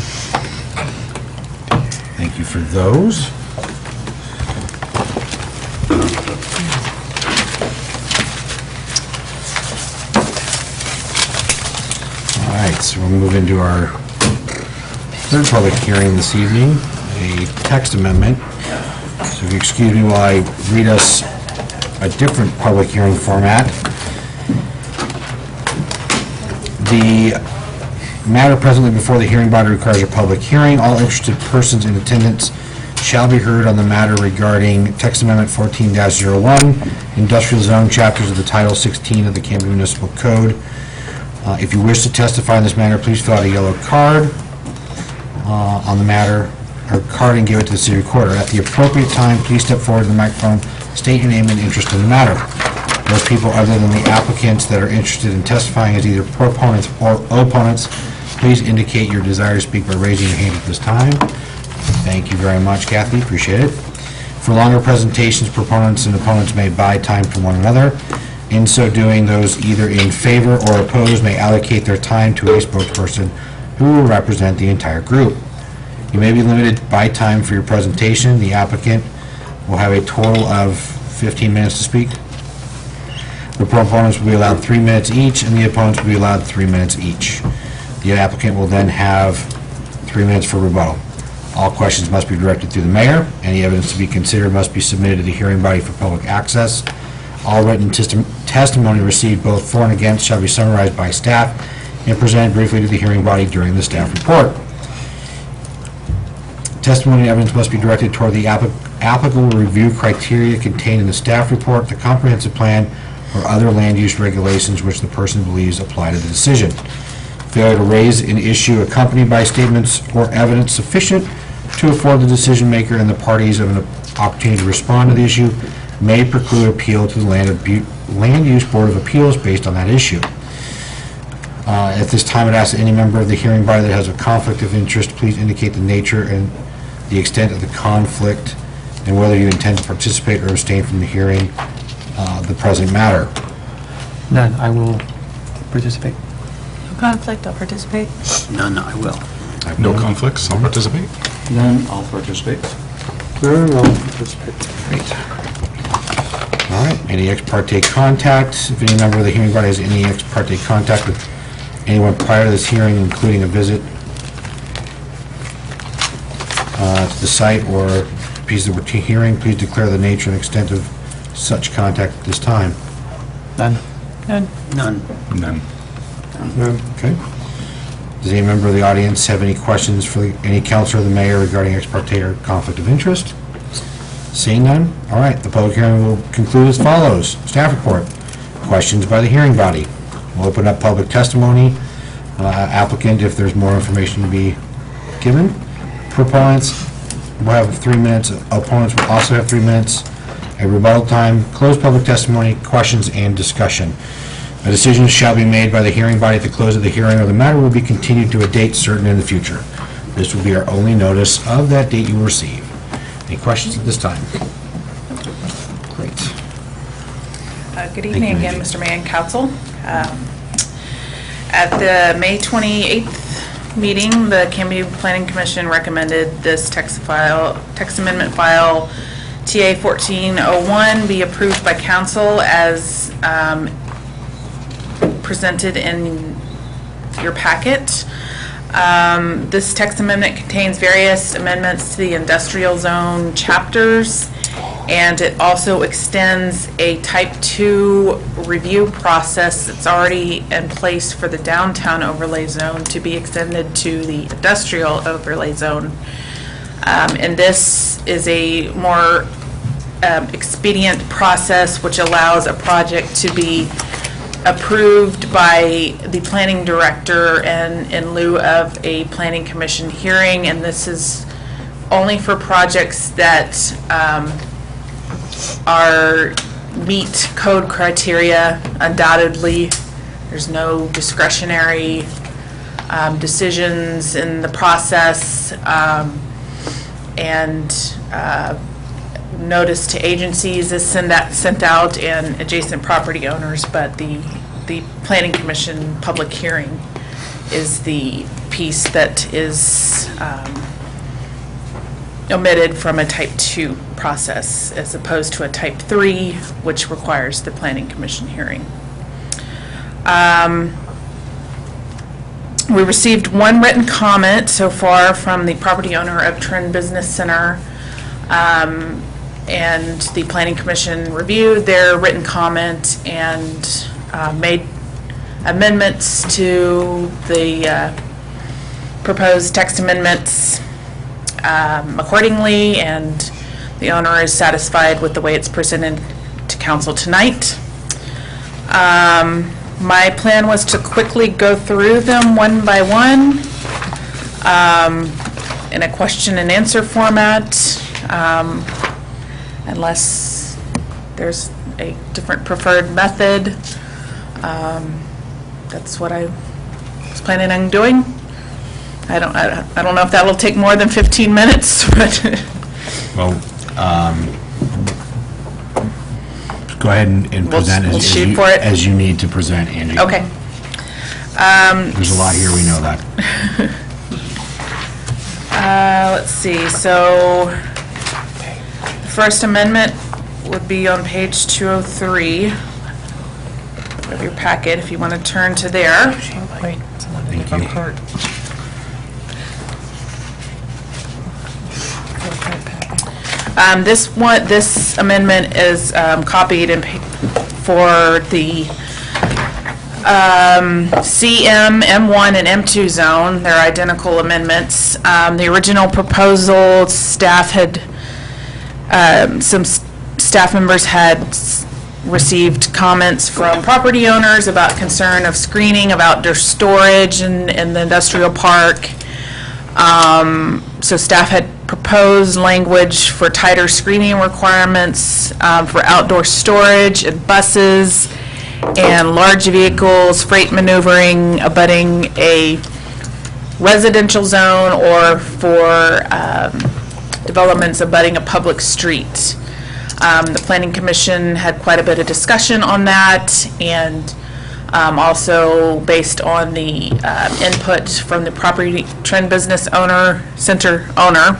S1: Thank you for those. All right, so we'll move into our third public hearing this evening, a text amendment. So if you excuse me while I read us a different public hearing format. The matter presently before the hearing body requires a public hearing. All interested persons in attendance shall be heard on the matter regarding text amendment 14-01, industrial zone chapters of the Title 16 of the Camden Municipal Code. If you wish to testify in this matter, please fill out a yellow card on the matter, or card, and give it to the city recorder. At the appropriate time, please step forward to the microphone, state your name and interest in the matter. Those people other than the applicants that are interested in testifying as either proponents or opponents, please indicate your desire to speak by raising your hand at this time. Thank you very much, Kathy, appreciate it. For longer presentations, proponents and opponents may buy time from one another. In so doing, those either in favor or opposed may allocate their time to a spokesperson who will represent the entire group. You may be limited by time for your presentation. The applicant will have a total of 15 minutes to speak. The proponents will be allowed 3 minutes each, and the opponents will be allowed 3 minutes each. The applicant will then have 3 minutes for rebuttal. All questions must be directed through the mayor. Any evidence to be considered must be submitted to the hearing body for public access. All written testimony received both for and against shall be summarized by staff and presented briefly to the hearing body during the staff report. Testimony and evidence must be directed toward the applicable review criteria contained in the staff report, the comprehensive plan, or other land use regulations which the person believes apply to the decision. Failure to raise an issue accompanied by statements or evidence sufficient to afford the decision maker and the parties of an opportunity to respond to the issue may preclude appeal to the Land Use Board of Appeals based on that issue. At this time, I'd ask that any member of the hearing body that has a conflict of interest, please indicate the nature and the extent of the conflict and whether you intend to participate or abstain from the hearing the present matter.
S9: None, I will participate.
S7: No conflict, I'll participate.
S4: None, I will.
S2: No conflicts, I'll participate.
S9: None, I'll participate.
S1: Great. All right, any ex parte contact? If any member of the hearing body has any ex parte contact with anyone prior to this hearing, including a visit to the site or piece that we're hearing, please declare the nature and extent of such contact at this time.
S9: None.
S7: None.
S4: None.
S2: None.
S1: Okay. Does any member of the audience have any questions for any counselor or the mayor regarding ex parte or conflict of interest? Seeing none? All right, the public hearing will conclude as follows. Staff report. Questions by the hearing body. We'll open up public testimony. Applicant, if there's more information to be given. Proponents will have 3 minutes. Opponents will also have 3 minutes. A rebuttal time, closed public testimony, questions, and discussion. A decision shall be made by the hearing body at the close of the hearing, or the matter will be continued to a date certain in the future. This will be our only notice of that date you will receive. Any questions at this time? Great.
S7: Good
S1: you,
S7: evening again,
S1: Angie.
S7: Mr. Mayor and Council. At the May 28th meeting, the Canby Planning Commission recommended this text amendment file TA 1401 be approved by council as presented in your packet. This text amendment contains various amendments to the industrial zone chapters, and it also extends a type 2 review process that's already in place for the downtown overlay zone to be extended to the industrial overlay zone. And this is a more expedient process which allows a project to be approved by the planning director and in lieu of a planning commission hearing. And this is only for projects that meet code criteria. Undoubtedly, there's no discretionary decisions in the process, and notice to agencies is sent out and adjacent property owners, but the planning commission public hearing is the piece that is omitted from a type 2 process as opposed to a type 3, which requires the planning commission hearing. We received one written comment so far from the property owner of Trend Business Center, and the planning commission reviewed their written comment and made amendments to the proposed text amendments accordingly, and the owner is satisfied with the way it's presented to council tonight. My plan was to quickly go through them one by one in a question and answer format, unless there's a different preferred method. That's what I was planning on doing. I don't know if that will take more than 15 minutes, but
S1: Well, go ahead and present
S7: we'll shoot for it.
S1: as you need to present, Angie.
S7: okay.
S1: There's a lot here, we know that.
S7: Let's see, so the first amendment would be on page 203 of your packet, if you want to turn to there.
S9: Wait, it's on a
S1: Thank
S9: different
S1: you.
S9: part.
S7: This amendment is copied for the CM, M1, and M2 zone. They're identical amendments. The original proposal, some staff members had received comments from property owners about concern of screening of outdoor storage in the industrial park. So staff had proposed language for tighter screening requirements for outdoor storage and buses and large vehicles, freight maneuvering abutting a residential zone or for developments abutting a public street. The Planning Commission had quite a bit of discussion on that, and also based on the input from the property Trend Business Center owner,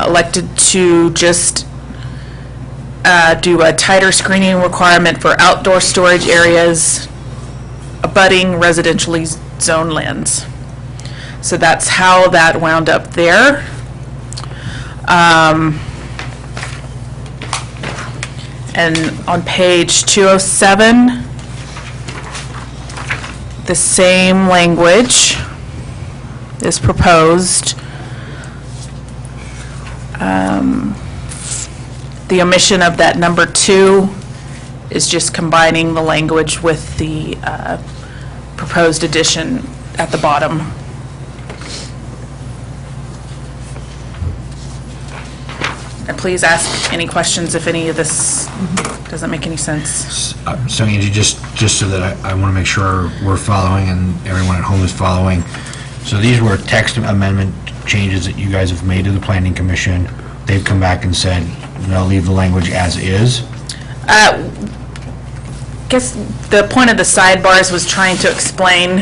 S7: elected to just do a tighter screening requirement for outdoor storage areas abutting residentially zoned lands. So that's how that wound up there. And on page 207, the same language is proposed. The omission of that number 2 is just combining the language with the proposed addition at the bottom. And please ask any questions if any of this doesn't make any sense.
S1: So Angie, just so that I want to make sure we're following and everyone at home is following. So these were text amendment changes that you guys have made to the Planning Commission. They've come back and said, no, leave the language as is.
S10: guess the point of the sidebars was trying to explain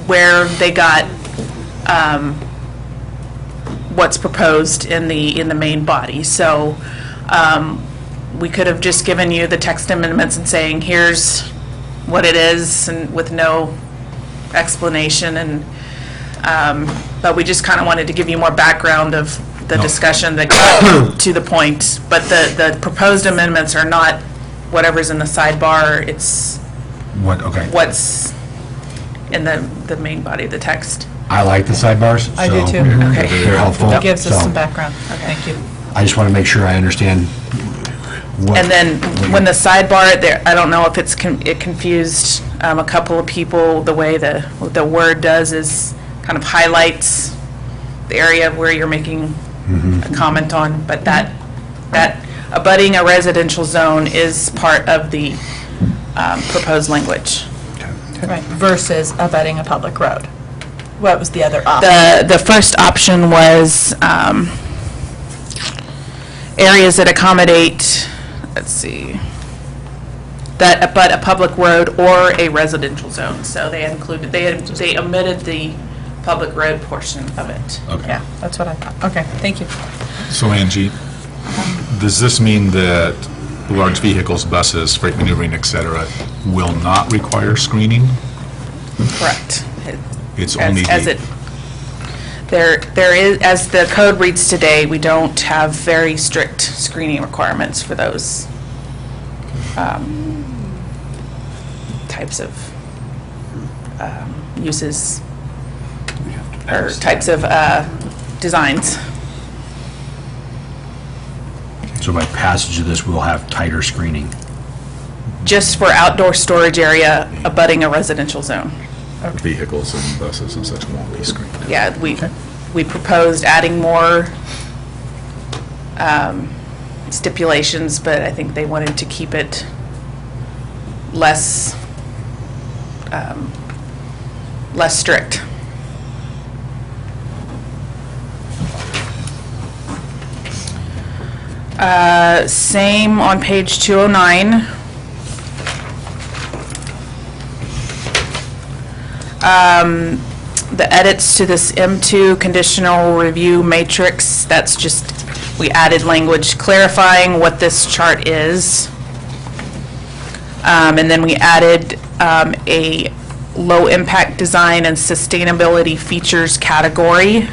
S10: where they got what's proposed in the main body. So we could have just given you the text amendments and saying, here's what it is, and with no explanation, and but we just kind of wanted to give you more background of the discussion that got to the point. But the proposed amendments are not whatever's in the sidebar, it's
S1: Okay.
S10: what's in the main body of the text.
S1: I like the sidebars.
S7: I do
S1: so
S7: too. Okay.
S1: They're helpful.
S7: It gives us
S1: so
S7: some background. Thank you.
S1: I just want to make sure I understand what.
S10: And then when the sidebar, there, I don't know if it confused a couple of people. The way the word does is kind of highlights the area where you're making a comment on, but that abutting a residential zone is part of the proposed language.
S7: Right, versus abutting a public road. What was the other option?
S10: The first option was areas that accommodate, let's see, that abut a public road or a residential zone. So they included, they omitted the public road portion of it.
S2: Okay.
S7: Yeah, that's what I thought. Okay, thank you.
S2: So Angie, does this mean that large vehicles, buses, freight maneuvering, et cetera, will not require screening?
S10: Correct.
S2: It's only
S10: As it, there is, as the code reads today, we don't have very strict screening requirements for those types of uses or types of designs.
S1: So by passage of this, we'll have tighter screening.
S10: Just for outdoor storage area abutting a residential zone.
S2: Vehicles and buses and such won't be screened.
S10: Yeah, we proposed adding more stipulations, but I think they wanted to keep it less strict. Same on page 209. The edits to this M2 conditional review matrix, that's just, we added language clarifying what this chart is. And then we added a low-impact design and sustainability features category.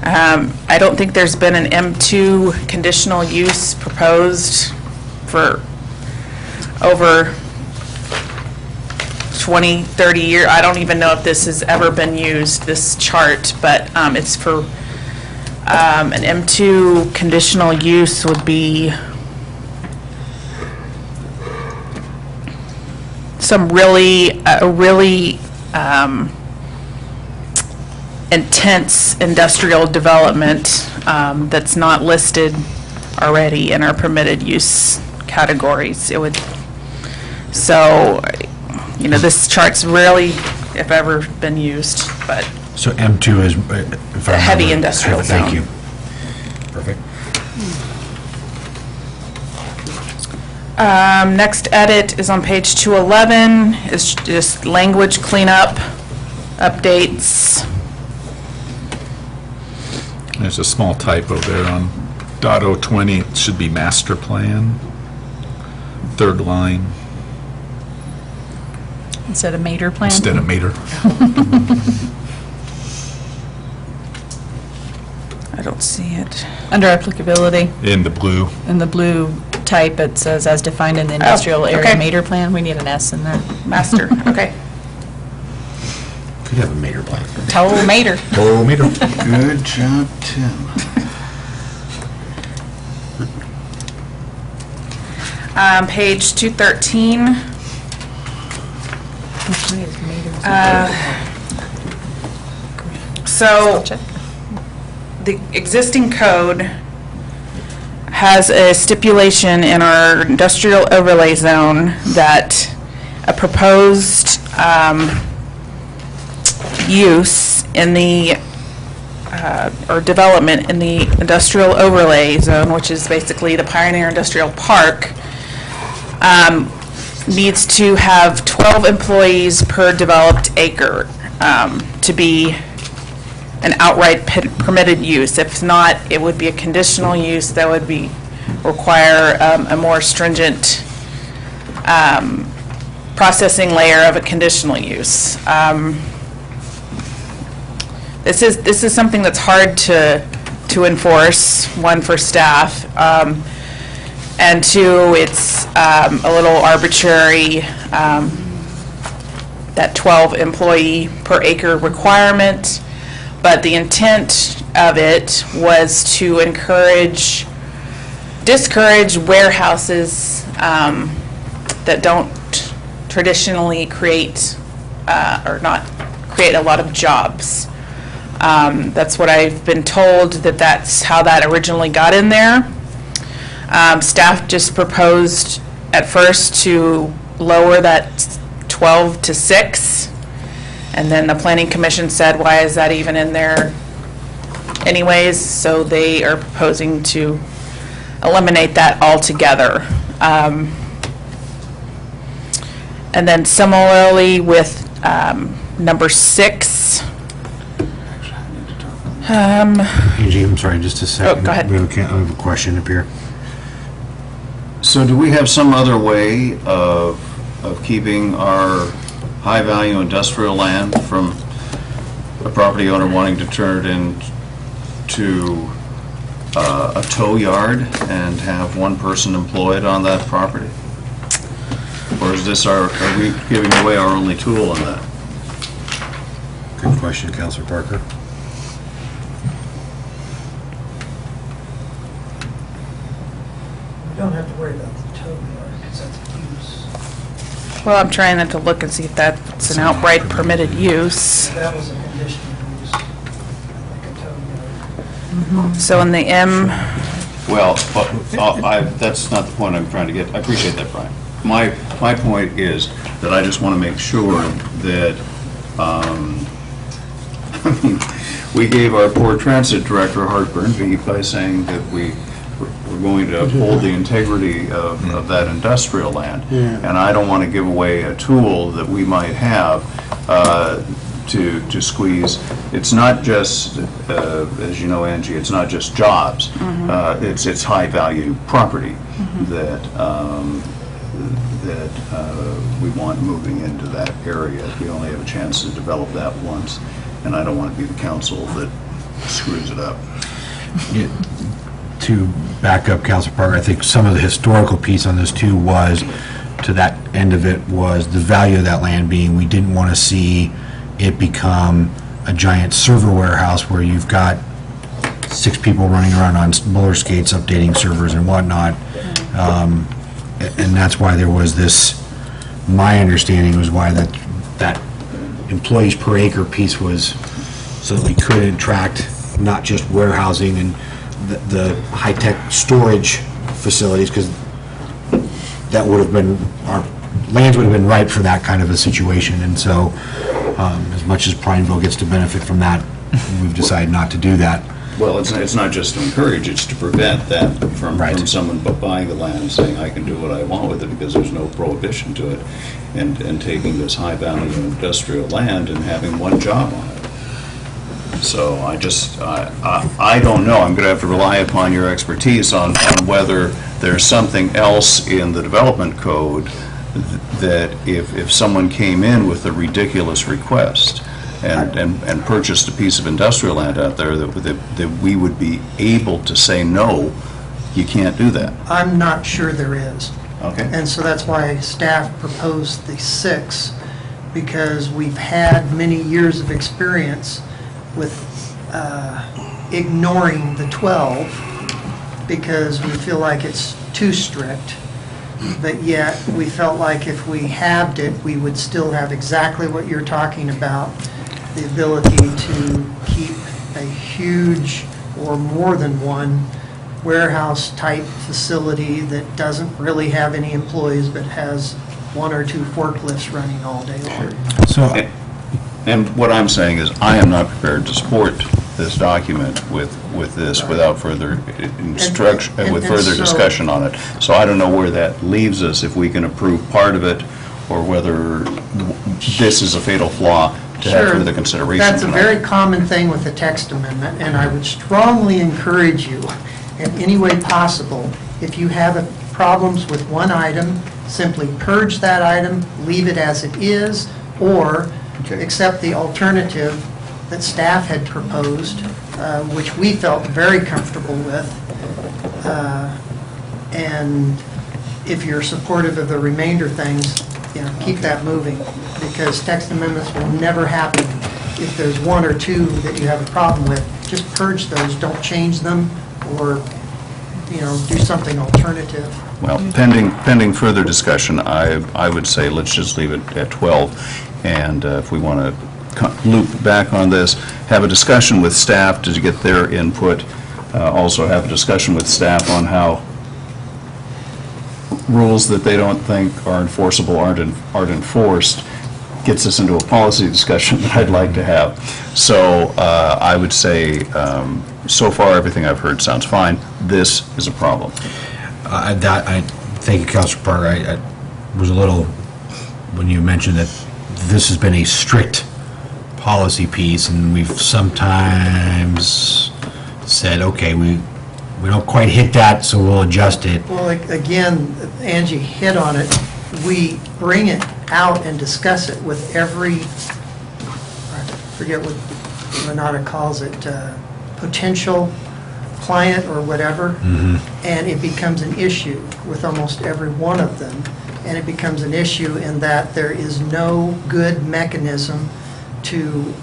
S10: I don't think there's been an M2 conditional use proposed for over 20, 30 years. I don't even know if this has ever been used, this chart, but it's for an M2 conditional use would be some really intense industrial development that's not listed already in our permitted use categories. It would, so, you know, this chart's rarely, if ever, been used, but
S1: So M2 is, if I
S10: heavy
S1: remember-
S10: industrial
S1: Thank
S10: zone.
S1: you. Perfect.
S10: Next edit is on page 211, is just language cleanup, updates.
S2: There's a small typo there on .020, it should be master plan, third line,
S7: Instead of Mater plan?
S2: instead of meter.
S10: I don't see it.
S7: Under applicability,
S2: In the blue.
S7: in the blue type, it says as defined in the industrial area
S10: okay.
S7: Mater plan. We need an S in there.
S10: Master, okay.
S1: Could have a mater plan.
S7: Total Mater.
S2: Oh, meter.
S11: Good job, Tim.
S10: Page 213.
S7: Which one is Mater?
S10: So
S7: Check.
S10: the existing code has a stipulation in our industrial overlay zone that a proposed use in the, or development in the industrial overlay zone, which is basically the Pioneer Industrial Park, needs to have 12 employees per developed acre to be an outright permitted use. If not, it would be a conditional use that would require a more stringent processing layer of a conditional use. This is something that's hard to enforce, one, for staff, and two, it's a little arbitrary, that 12 employee per acre requirement, but the intent of it was to discourage warehouses that don't traditionally create or not create a lot of jobs. That's what I've been told, that's how that originally got in there. Staff just proposed at first to lower that 12 to 6, and then the Planning Commission said, why is that even in there anyways? So they are proposing to eliminate that altogether. And then similarly with number 6.
S1: Angie, I'm sorry, just a second.
S10: Oh, go ahead.
S1: I have a question up here.
S11: So do we have some other way of keeping our high-value industrial land from a property owner wanting to turn it into a tow yard and have one person employed on that property? Or is this are we giving away our only tool on that?
S1: Good question, Councilor Parker.
S5: You don't have to worry about the tow yard, because that's use.
S10: Well, I'm trying to look and see if that's an outright permitted use.
S5: That was a conditional use, like a tow yard.
S10: So in the M,
S11: Well, that's not the point I'm trying to get. I appreciate that, Brian. My point is that I just want to make sure that, I mean, we gave our poor transit director heartburn by saying that we're going to uphold the integrity of that industrial land. And I don't want to give away a tool that we might have to squeeze. It's not just, as you know, Angie, it's not just jobs. It's high-value property that we want moving into that area. We only have a chance to develop that once, and I don't want to be the council that screws it up.
S1: To back up, Councilor Parker, I think some of the historical piece on this too was, to that end of it, was the value of that land being, we didn't want to see it become a giant server warehouse where you've got 6 people running around on roller skates updating servers and whatnot. And that's why there was this, my understanding was why that employees per acre piece was so that we could attract not just warehousing and the high-tech storage facilities, because that would have been, our lands would have been ripe for that kind of a situation. And so as much as Prineville gets to benefit from that, we've decided not to do that.
S11: Well, it's not just to encourage, it's to prevent that from someone buying the land and saying, I can do what I want with it because there's no prohibition to it, and taking this high-value industrial land and having one job on it. So I don't know. I'm going to have to rely upon your expertise on whether there's something else in the development code that if someone came in with a ridiculous request and purchased a piece of industrial land out there, that we would be able to say, no, you can't do that.
S5: I'm not sure there is.
S11: Okay.
S5: And so that's why staff proposed the 6, because we've had many years of experience with ignoring the 12, because we feel like it's too strict. But yet, we felt like if we halved it, we would still have exactly what you're talking about, the ability to keep a huge, or more than one, warehouse-type facility that doesn't really have any employees, but has 1 or 2 forklifts running all day long.
S1: So,
S11: And what I'm saying is, I am not prepared to support this document with this without further instruction, with
S5: and
S11: further
S5: so-
S11: discussion on it. So I don't know where that leaves us, if we can approve part of it, or whether this is a fatal flaw to have further consideration
S5: That's a
S11: tonight.
S5: very common thing with the text amendment, and I would strongly encourage you, in any way possible, if you have problems with one item, simply purge that item, leave it as it is, or
S11: Okay.
S5: accept the alternative that staff had proposed, which we felt very comfortable with. And if you're supportive of the remainder things, keep that moving, because text amendments will never happen. If there's one or two that you have a problem with, just purge those, don't change them, or, do something alternative.
S11: Well, pending further discussion, I would say let's just leave it at 12. And if we want to loop back on this, have a discussion with staff to get their input. Also have a discussion with staff on how rules that they don't think are enforceable aren't enforced. Gets us into a policy discussion that I'd like to have. So I would say, so far, everything I've heard sounds fine. This is a problem.
S1: Thank you, Councilor Parker. I was a little, when you mentioned that this has been a strict policy piece, and we've sometimes said, okay, we don't quite hit that, so we'll adjust it.
S5: Well, again, Angie hit on it. We bring it out and discuss it with every, I forget what Renata calls it, potential client or whatever, and it becomes an issue with almost every one of them. And it becomes an issue in that there is no good mechanism to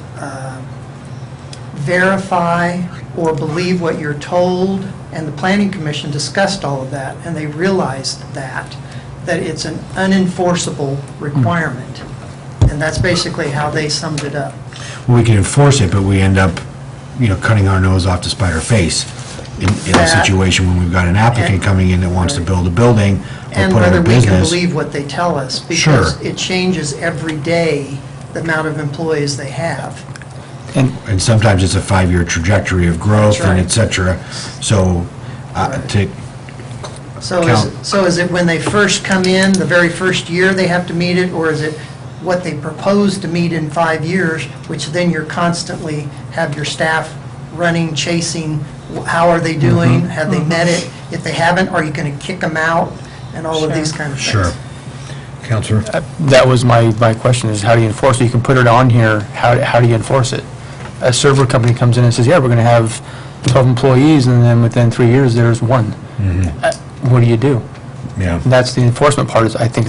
S5: verify or believe what you're told, and the Planning Commission discussed all of that, and they realized that it's an unenforceable requirement. And that's basically how they summed it up.
S1: We can enforce it, but we end up, cutting our nose off to spite our face in a
S5: That-
S1: situation when we've got an applicant
S5: and-
S1: coming in that wants to build a building or
S5: And
S1: put in
S5: whether
S1: a
S5: we can
S1: business.
S5: believe what they tell us,
S1: Sure.
S5: because it changes every day, the amount of employees they have.
S1: And sometimes it's a 5-year trajectory of growth
S5: That's
S1: and
S5: right.
S1: et cetera. So to
S5: So is it when they first come in, the very first year they have to meet it, or is it what they propose to meet in 5 years, which then you're constantly have your staff running, chasing, how are they doing? Have they met it? If they haven't, are you going to kick them out? And all of these kind of things.
S1: Sure. Counselor?
S9: That was my question, is how do you enforce it? You can put it on here, how do you enforce it? A server company comes in and says, yeah, we're going to have 12 employees, and then within 3 years, there's one. What do you do?
S1: Yeah.
S9: And that's the enforcement part, is I think